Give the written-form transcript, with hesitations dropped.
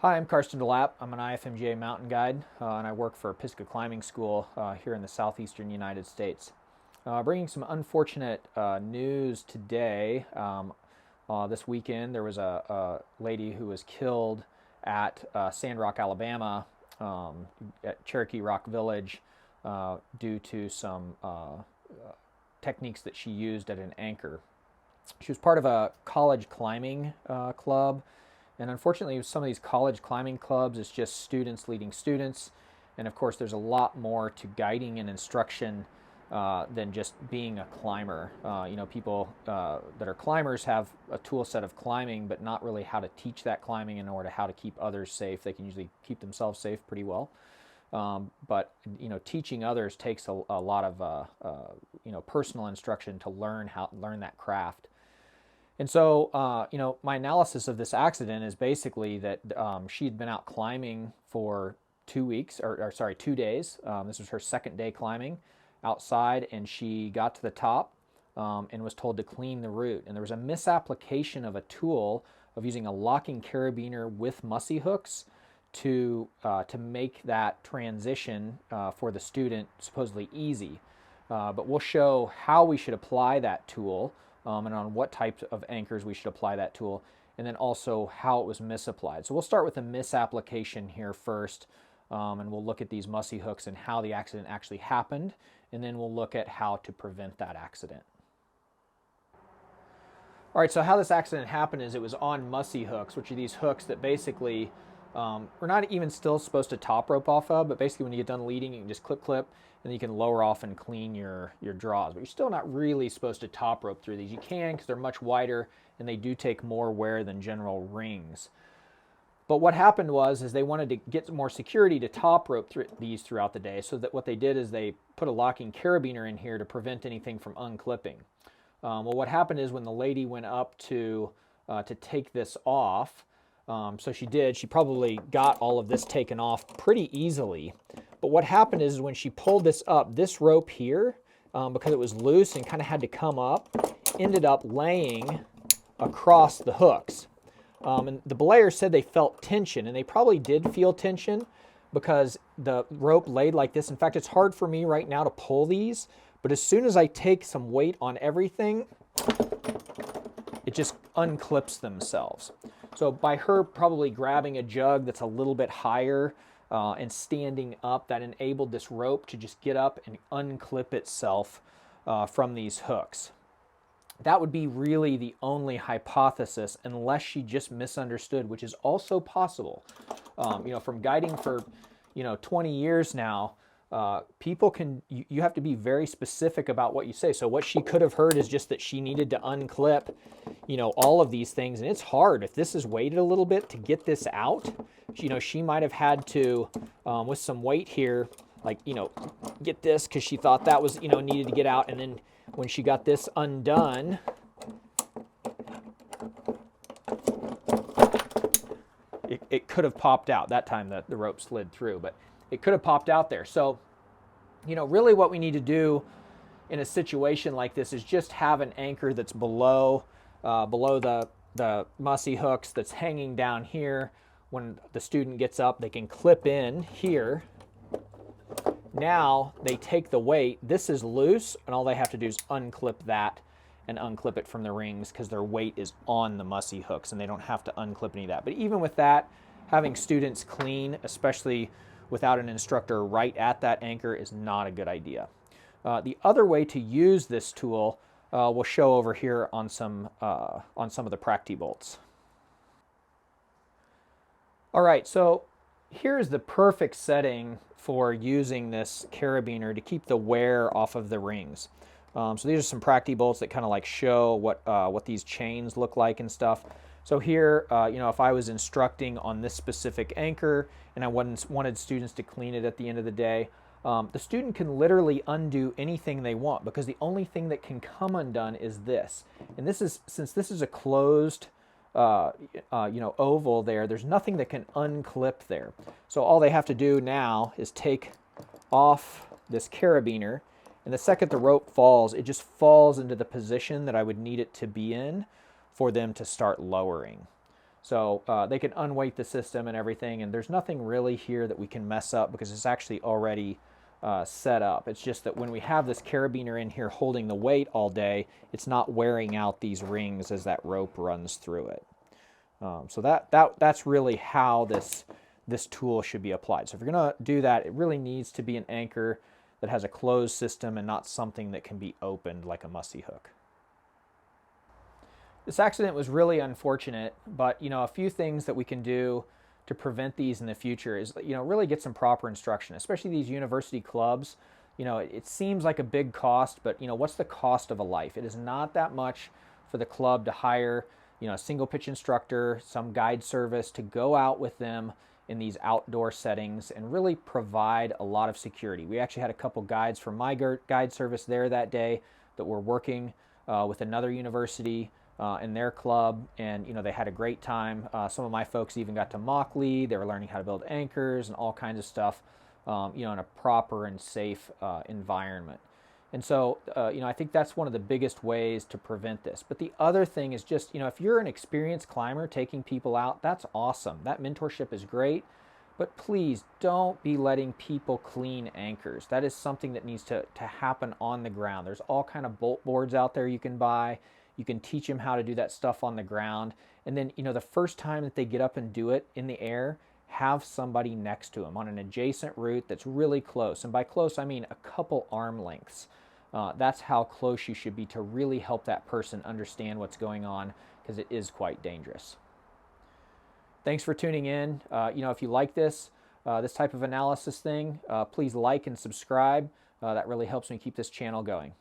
Hi, I'm Karsten DeLapp. I'm an IFMGA mountain guide, and I work for Pisgah Climbing School here in the southeastern United States. Bringing some unfortunate news today. This weekend, there was a lady who was killed at Sand Rock, Alabama, at Cherokee Rock Village, due to some techniques that she used at an anchor. She was part of a college climbing club, and unfortunately some of these college climbing clubs, it's just students leading students, and of course there's a lot more to guiding and instruction than just being a climber. People that are climbers have a tool set of climbing, but not really how to teach that climbing in order to how to keep others safe. They can usually keep themselves safe pretty well. But teaching others takes a lot of personal instruction to learn that craft. And so, my analysis of this accident is basically that she'd been out climbing for 2 weeks, or 2 days. This was her second day climbing outside, and she got to the top and was told to clean the route. And there was a misapplication of a tool of using a locking carabiner with Mussy hooks to make that transition for the student supposedly easy. But we'll show how we should apply that tool, and on what types of anchors we should apply that tool, and then also how it was misapplied. So we'll start with the misapplication here first, and we'll look at these Mussy hooks and how the accident actually happened, and then we'll look at how to prevent that accident. All right, so how this accident happened is it was on Mussy hooks, which are these hooks that basically we're not even still supposed to top rope off of, but basically when you get done leading, you can just clip, and then you can lower off and clean your draws. But you're still not really supposed to top rope through these. You can, because they're much wider and they do take more wear than general rings. But what happened is they wanted to get more security to top rope these throughout the day, so that what they did is they put a locking carabiner in here to prevent anything from unclipping. Well, what happened is when the lady went up to take this off, so she probably got all of this taken off pretty easily. But what happened is when she pulled this up, this rope here, because it was loose and kind of had to come up, ended up laying across the hooks. And the belayers said they felt tension, and they probably did feel tension because the rope laid like this. In fact, it's hard for me right now to pull these, but as soon as I take some weight on everything, it just unclips themselves. So by her probably grabbing a jug that's a little bit higher and standing up, that enabled this rope to just get up and unclip itself from these hooks. That would be really the only hypothesis, unless she just misunderstood, which is also possible. From guiding for 20 years now, you have to be very specific about what you say. So what she could have heard is just that she needed to unclip, all of these things. And it's hard. If this is weighted a little bit to get this out, she might have had to, with some weight here, get this, because she thought that was, needed to get out. And then when she got this undone, it could have popped out. That time the rope slid through, but it could have popped out there. So, really what we need to do in a situation like this is just have an anchor that's below the Mussy hooks, that's hanging down here. When the student gets up, they can clip in here. Now they take the weight. This is loose, and all they have to do is unclip that and unclip it from the rings, because their weight is on the Mussy hooks, and they don't have to unclip any of that. But even with that, having students clean, especially without an instructor right at that anchor, is not a good idea. The other way to use this tool we'll show over here on some of the Practi bolts. All right, so here's the perfect setting for using this carabiner to keep the wear off of the rings. So these are some Practi bolts that kind of show what these chains look like and stuff. So here, if I was instructing on this specific anchor and I wanted students to clean it at the end of the day, the student can literally undo anything they want, because the only thing that can come undone is this. And since this is a closed oval there's nothing that can unclip there. So all they have to do now is take off this carabiner, and the second the rope falls, it just falls into the position that I would need it to be in for them to start lowering. So they can unweight the system and everything, and there's nothing really here that we can mess up because it's actually already set up. It's just that when we have this carabiner in here holding the weight all day, it's not wearing out these rings as that rope runs through it. So that's really how this tool should be applied. So if you're going to do that, it really needs to be an anchor that has a closed system and not something that can be opened like a Mussy hook. This accident was really unfortunate, but a few things that we can do to prevent these in the future is really get some proper instruction, especially these university clubs. It seems like a big cost, but what's the cost of a life? It is not that much for the club to hire a single pitch instructor, some guide service to go out with them in these outdoor settings and really provide a lot of security. We actually had a couple guides from my guide service there that day that were working with another university in their club, and they had a great time. Some of my folks even got to mock lead. They were learning how to build anchors and all kinds of stuff, in a proper and safe environment. And so, I think that's one of the biggest ways to prevent this. But the other thing is just, if you're an experienced climber taking people out, that's awesome. That mentorship is great. But please don't be letting people clean anchors. That is something that needs to happen on the ground. There's all kind of bolt boards out there you can buy. You can teach them how to do that stuff on the ground. And then, the first time that they get up and do it in the air, have somebody next to them on an adjacent route that's really close. And by close, I mean a couple arm lengths. That's how close you should be to really help that person understand what's going on, because it is quite dangerous. Thanks for tuning in. If you like this type of analysis thing, please like and subscribe. That really helps me keep this channel going.